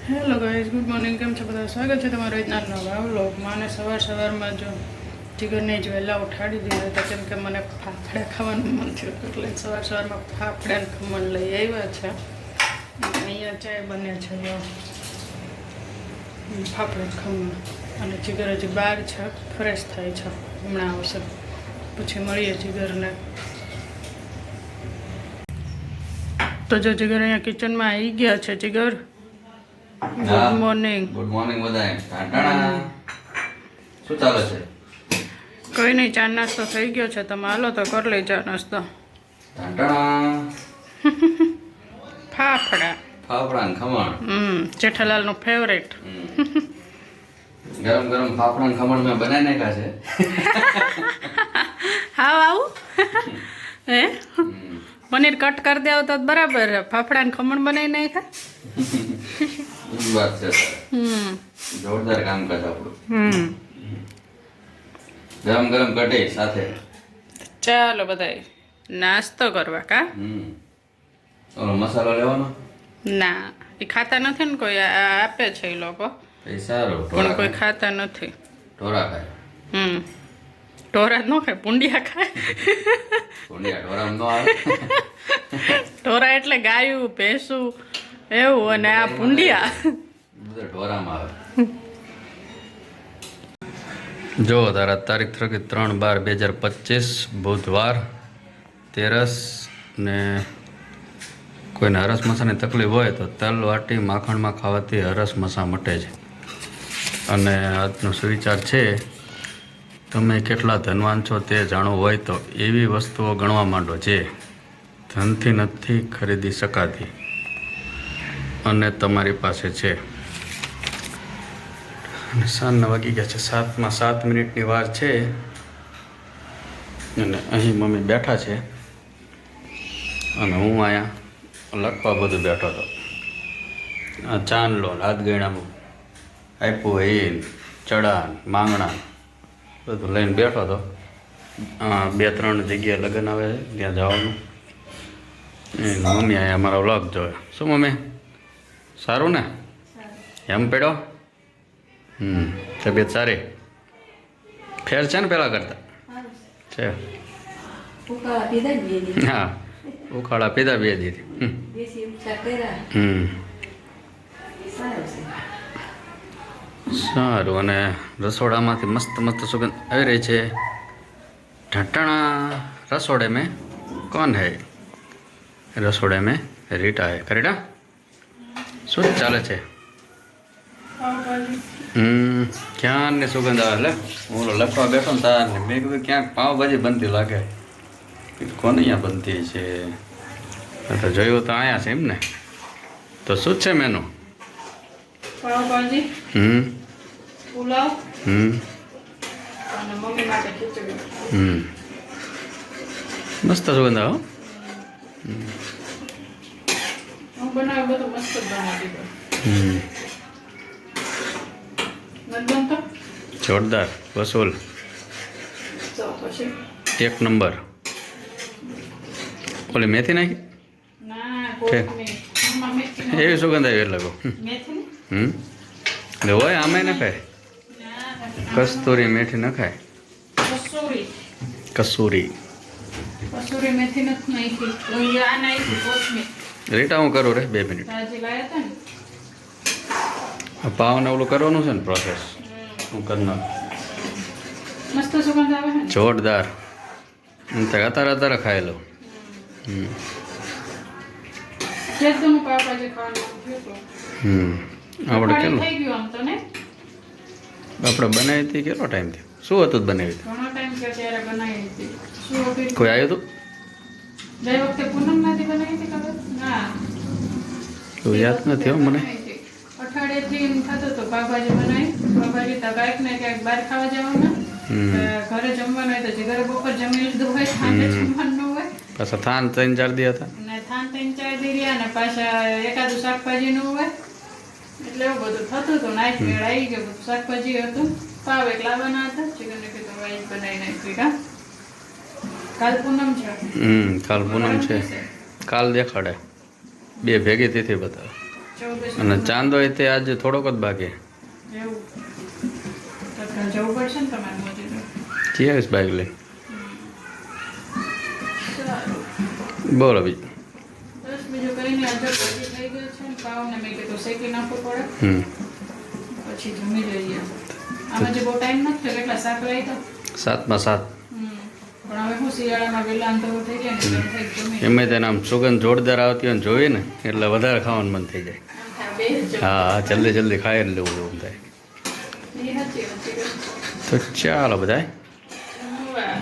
Hello guys, good morning. કેમ છો બધા? સ્વાગત છે તમારો એક નવા વ્લોગમાં. અને સવારમાં જો જીગરને જ વહેલા ઉઠાડી દીધા હતા કેમ કે મને ફાફડા ખાવાનું મન થયું એટલે સવારમાં ફાફડા ને ખમણ લઈ આવ્યા છે. અહીંયા ચાય બને છે ફાફડા ખમણ, અને જીગર હજી બહાર છે, ફ્રેશ થાય છે, હમણાં આવશે પછી મળીએ જીગરને. તો જો જીગર અહીંયા કિચનમાં આવી ગયા છે. જીગર, ગુડ મોર્નિંગ. ગુડ મોર્નિંગ બધાય. શું ચાલે છે? કઈ નહીં, ચા નાસ્તો થઈ ગયો છે. તમે હાલો તો કરી લઈ ચા નાસ્તો. ફાફડા ફાફડા ને ખમણ. જેઠાલાલનું ફેવરેટ. ગરમ ગરમ ફાફડા ને ખમણ મેં બનાવી નાખ્યા છે. હા, આવું હે પનીર કટ કરી દેવ તો બરાબર. ફાફડા ને ખમણ બનાવી નાખ્યા. વાત છે. જોરદાર કામકાજ આપણું. ગરમ ગરમ કઢી સાથે. ચાલો બધાય નાસ્તો કરવા. કા ઓલો મસાલો લેવાનો? ના, એ ખાતા નથી ને કોઈ. આપે છે એ લોકો, સારું, પણ કોઈ ખાતા નથી. ઢોરા ખાય. ઢોરા જ ન ખાય, પુંડિયા ખાય. પુંડિયા ઢોરામાં ન આવે. ઢોરા એટલે ગાયું ભેંસું એવું, અને આ પુંડિયા બધા ઢોરામાં આવે. જો તારા તારીખ 3/12/2025 બુધવાર, તેરસ. ને કોઈને હરસ મસાની તકલીફ હોય તો તલ વાટી માખણમાં ખાવાથી હરસ મસા મટે છે. અને આજનો સુવિચાર છે, તમે કેટલા ધનવાન છો તે જાણવું હોય તો એવી વસ્તુઓ ગણવા માંડો જે ધનથી નથી ખરીદી શકાતી અને તમારી પાસે છે. અને સાંજના વાગી ગયા છે 7:07 વાર છે. અને અહીં મમ્મી બેઠા છે અને હું અહીંયા લખવા બધું બેઠો હતો. આ ચાંદલો હાથ ગયણામાં આપ્યું એ ચડાન માંગણા બધું લઈને બેઠો હતો. 2-3 જગ્યાએ લગ્ન આવે છે, ત્યાં જવાનું. મમ્મી અહીંયા અમારો વ્લોગ જોયો. શું મમ્મી, સારું ને? એમ પડ્યો? તબિયત સારી? ફેર છે ને પેલા કરતા? છે. હા, ઉખાડા પીધા 2 દીધી. સારું. અને રસોડામાંથી મસ્ત મસ્ત સુગંધ આવી રહી છે. ઢટણા રસોડે મેં કોણ હૈ? રસોડે મેં રીટા હૈ. કરીટા, શું ચાલે છે? ક્યાં ને સુગંધ આવે. લે, હું લખવા બેઠો ને તાર ને મેં કીધું ક્યાંક પાવભાજી બનતી લાગે. કોને અહીંયા બનતી છે? તો જોયું તો અહીંયા છે એમ ને. તો શું છે મેનુ? પાવભાજી, પુલાવ અને મમ્મી માટે ખીચડી. મસ્ત સુગંધ આવો. હું બનાવ બધું મસ્ત જ બનાવી દઉં. જોરદાર વસૂલ. તો પછી 1 નંબર. ઓલી મેથી નાખી? ના, કોથમીર. એવી સુગંધ આવી એટલે મેથી હોય આમાં ન ખાય. કસ્તુરી મેથી ન ખાય. કસૂરી મેથી નથી નાખી. આ નાખી કોથમીર. રીટા હું કરું રે 2 મિનિટ. આજે લાયા હતા ને પાવને ઓલું કરવાનું છે ને પ્રોસેસ. હું કરી નાખ. મસ્ત સુગંધ આવે ને. જોરદાર. અત્યારે ખાઈ લઉં. આપણે કેટલું થઈ ગયું આમ તો ને. આપણે બનાવી હતી કેટલો ટાઈમ થયો? શું હતું બનાવી? ઘણો ટાઈમ થયો ત્યારે બનાવી હતી. શું હતું? કોઈ આવ્યું હતું? ગઈ વખતે પૂનમ માંથી બનાવી હતી ખબર? ના, તો યાદ નથી હો મને. અઠવાડિયેથી થતું હતું પાવભાજી બનાવી. પાવભાજી તો ક્યાંક ને ક્યાંક બહાર ખાવા જવાના. ઘરે જમવાનું હોય તો ઘરે બપોર જમી લીધું હોય, સાંજે જમવાનું હોય. પાછા થાન 3-4 દી હતા ને થાન 3-4 દી રહ્યા ને પાછા એકાદું શાકભાજી નું હોય એટલે એવું બધું થતું હતું. નાઈટ મેળ આવી ગયો. બધું શાકભાજી હતું. પાવ એક લાવવાના હતા. ચિકન ને કીધું વાઈસ બનાવી નાખી. કાલ પૂનમ છે. કાલ પૂનમ છે. કાલ દેખાડે 2 ભેગી તિથિ બતાવે. 24 અને ચાંદો એ તે આજે થોડોક જ બાકી એવું તો કાલ જવું પડશે ને તમારે મોદી તો જઈ આવીશ બાઇક લઈ. સારું બોલો બીજું. બસ બીજું કંઈ નહીં. આજે ભાજી થઈ ગઈ છે ને પાવને મેં કીધું શેકી નાખવું પડે પછી જમી લઈએ. આમાં જે બહુ ટાઈમ નથી થયો. કેટલા 7 વાગ્યા 7માં 7. પણ હવે હું શિયાળામાં વહેલા અંતર થઈ ગયા ને એટલે થઈ જમી એમાં તેને આમ સુગંધ જોરદાર આવતી હોય ને જોઈએ ને એટલે વધારે ખાવાનું મન થઈ જાય. બે જ હા જલ્દી જલ્દી ખાઈ એટલે એવું થાય. એ સાચી વાત છે. તો ચાલો બધાય. વાહ.